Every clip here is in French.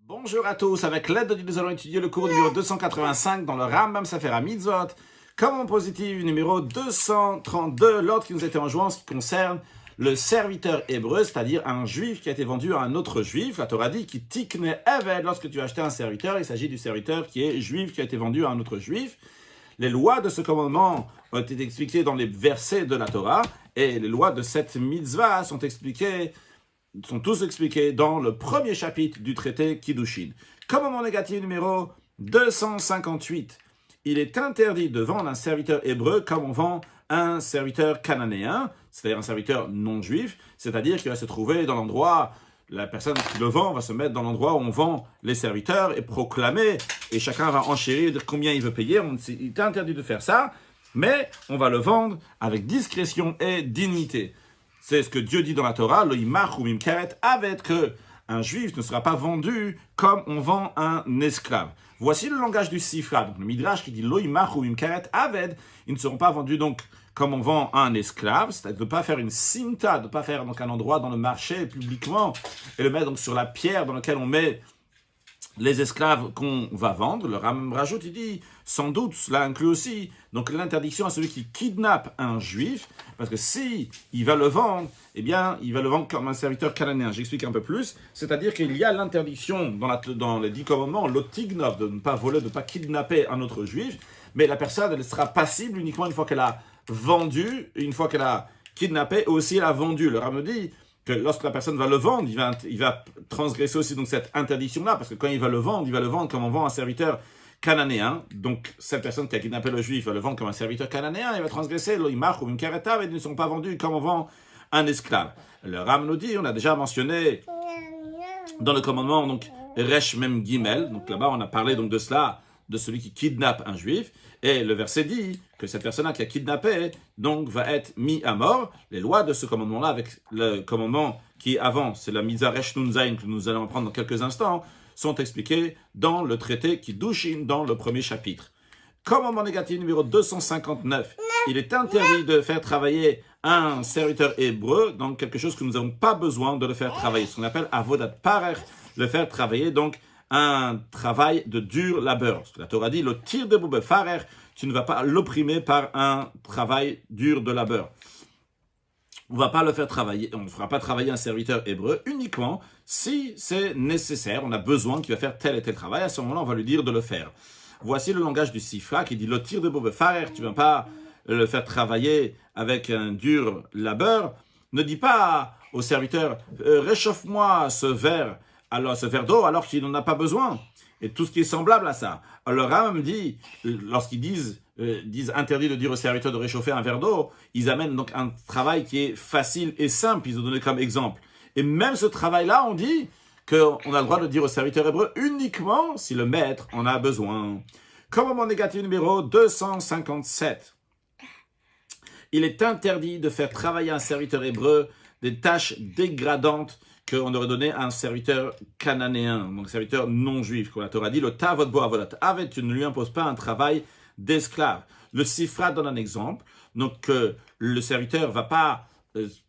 Bonjour à tous, avec l'aide de Dieu, nous allons étudier le cours numéro 285 dans le Rambam Sefer HaMitzvot. Commandement positif numéro 232, l'ordre qui nous a été enjoint en ce qui concerne le serviteur hébreu, c'est-à-dire un juif qui a été vendu à un autre juif. La Torah dit qui tikne eved, lorsque tu as acheté un serviteur, il s'agit du serviteur qui est juif qui a été vendu à un autre juif. Les lois de ce commandement ont été expliquées dans les versets de la Torah et les lois de cette mitzvah sont tous expliqués dans le premier chapitre du traité Kiddushin. Commandement négatif numéro 258. Il est interdit de vendre un serviteur hébreu comme on vend un serviteur cananéen, c'est-à-dire un serviteur non juif, c'est-à-dire qu'il va se trouver dans l'endroit, la personne qui le vend va se mettre dans l'endroit où on vend les serviteurs et proclamer, et chacun va enchérir de combien il veut payer. Il est interdit de faire ça, mais on va le vendre avec discrétion et dignité. C'est ce que Dieu dit dans la Torah, lo imach ou mimkeret aved, que un juif ne sera pas vendu comme on vend un esclave. Voici le langage du Sifra, donc le Midrash qui dit lo imach ou mimkeret aved, ils ne seront pas vendus donc comme on vend un esclave, c'est-à-dire de ne pas faire une simta, de ne pas faire donc un endroit dans le marché publiquement et le mettre donc sur la pierre dans laquelle on met les esclaves qu'on va vendre. Le Rambam rajoute, il dit, sans doute, cela inclut aussi donc l'interdiction à celui qui kidnappe un juif, parce que si il va le vendre, eh bien, il va le vendre comme un serviteur cananéen. J'explique un peu plus, c'est-à-dire qu'il y a l'interdiction dans les 10 commandements, l'otignov, de ne pas voler, de ne pas kidnapper un autre juif, mais la personne, elle sera passible uniquement une fois qu'elle a vendu, une fois qu'elle a kidnappé, et aussi elle a vendu. Le Rambam dit que lorsque la personne va le vendre, il va transgresser aussi donc cette interdiction-là, parce que quand il va le vendre comme on vend un serviteur cananéen. Donc cette personne qui a kidnappé le juif va le vendre comme un serviteur cananéen, il va transgresser l'oimach ou une kareta, et ils ne sont pas vendus comme on vend un esclave. Le Ram nous dit, on a déjà mentionné dans le commandement, donc Resh Mem Gimel, donc là-bas on a parlé donc de cela, de celui qui kidnappe un juif, et le verset dit que cette personne-là qui a kidnappé donc va être mis à mort. Les lois de ce commandement-là, avec le commandement qui est avant, c'est la Mitzvah Resh Nun Zayin que nous allons apprendre dans quelques instants, sont expliquées dans le traité Kiddushin, dans le premier chapitre. Commandement négatif numéro 259. Il est interdit de faire travailler un serviteur hébreu dans quelque chose que nous n'avons pas besoin de le faire travailler, ce qu'on appelle avodat parer, le faire travailler donc un travail de dur labeur. La Torah dit, le tir de boube farer, tu ne vas pas l'opprimer par un travail dur de labeur. On ne va pas le faire travailler, on ne fera pas travailler un serviteur hébreu uniquement si c'est nécessaire, on a besoin qu'il va faire tel et tel travail, à ce moment-là, on va lui dire de le faire. Voici le langage du Sifra qui dit, le tir de boube farer, tu ne vas pas le faire travailler avec un dur labeur. Ne dis pas au serviteur, réchauffe-moi ce verre d'eau alors qu'il n'en a pas besoin, et tout ce qui est semblable à ça. Alors le Rambam dit, lorsqu'ils disent interdit de dire au serviteur de réchauffer un verre d'eau, ils amènent donc un travail qui est facile et simple, ils ont donné comme exemple. Et même ce travail-là, on dit qu'on a le droit de dire au serviteur hébreu uniquement si le maître en a besoin. Commandement négatif numéro 257. Il est interdit de faire travailler un serviteur hébreu des tâches dégradantes qu'on aurait donné à un serviteur cananéen, donc serviteur non juif. Comme la Torah dit, le tavot bo avodat aved, tu ne lui imposes pas un travail d'esclave. Le Sifra donne un exemple, donc le serviteur va pas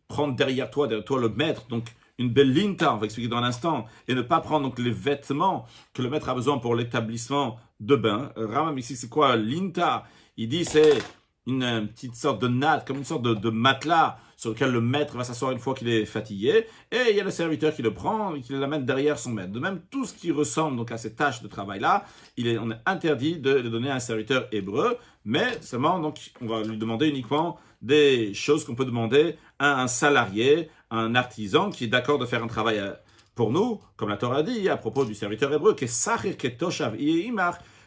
prendre derrière toi le maître, donc une belle linta, on va expliquer dans un instant, et ne pas prendre donc les vêtements que le maître a besoin pour l'établissement de bain. Rambam ici, c'est quoi linta? Il dit c'est une petite sorte de natte, comme une sorte de matelas sur lequel le maître va s'asseoir une fois qu'il est fatigué, et il y a le serviteur qui le prend et qui l'amène derrière son maître. De même, tout ce qui ressemble donc à ces tâches de travail-là, on est interdit de les donner à un serviteur hébreu, mais seulement donc on va lui demander uniquement des choses qu'on peut demander à un salarié, à un artisan qui est d'accord de faire un travail pour nous, comme la Torah dit à propos du serviteur hébreu, qui est sachir, qui est toshav,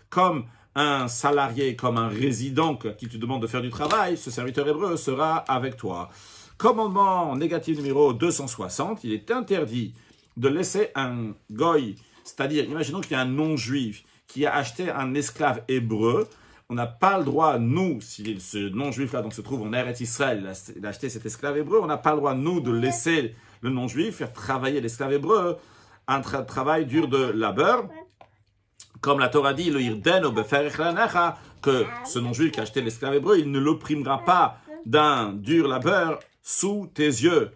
comme un salarié, comme un résident à qui tu demandes de faire du travail, ce serviteur hébreu sera avec toi. Commandement négatif numéro 260, il est interdit de laisser un goy, c'est-à-dire, imaginons qu'il y a un non-juif qui a acheté un esclave hébreu, on n'a pas le droit, nous, si ce non-juif-là donc se trouve en Eretz Israël, il a acheté cet esclave hébreu, on n'a pas le droit, nous, de laisser le non-juif faire travailler l'esclave hébreu, un travail dur de labeur. Comme la Torah dit, le irden que ce non-juif qui a acheté l'esclave hébreu, il ne l'opprimera pas d'un dur labeur sous tes yeux.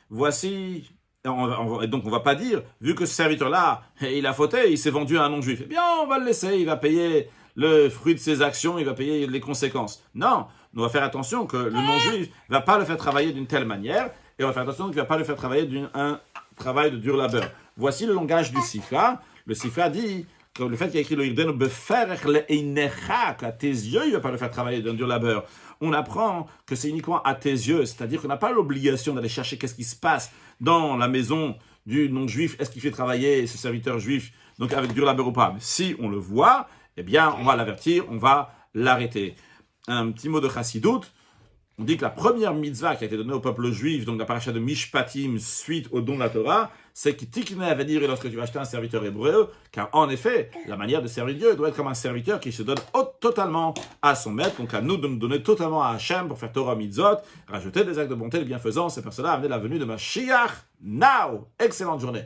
Voici Et donc on va pas dire, vu que ce serviteur-là, il a fauté, il s'est vendu à un non-juif, eh bien on va le laisser, il va payer le fruit de ses actions, il va payer les conséquences. Non, on va faire attention que le non-juif ne va pas le faire travailler d'une telle manière, et on va faire attention qu'il ne va pas le faire travailler d'un travail de dur labeur. Voici le langage du Sifra. Le Sifra dit que le fait qu'il y a écrit le Yirden beferech leinecha, qu'à tes yeux, il ne va pas le faire travailler d'un dur labeur. On apprend que c'est uniquement à tes yeux, c'est-à-dire qu'on n'a pas l'obligation d'aller chercher qu'est-ce qui se passe dans la maison du non-juif, est-ce qu'il fait travailler ce serviteur juif, donc avec dur labeur ou pas. Mais si on le voit, eh bien, on va l'avertir, on va l'arrêter. Un petit mot de Chassidut. On dit que la première mitzvah qui a été donnée au peuple juif, donc la paracha de Mishpatim, suite au don de la Torah, c'est que Tikne va dire lorsque tu vas acheter un serviteur hébreu, car en effet, la manière de servir Dieu doit être comme un serviteur qui se donne totalement à son maître, donc à nous de nous donner totalement à Hachem pour faire Torah mitzvot, rajouter des actes de bonté, de bienfaisance, et par cela amener la venue de Mashiach now. Excellente journée.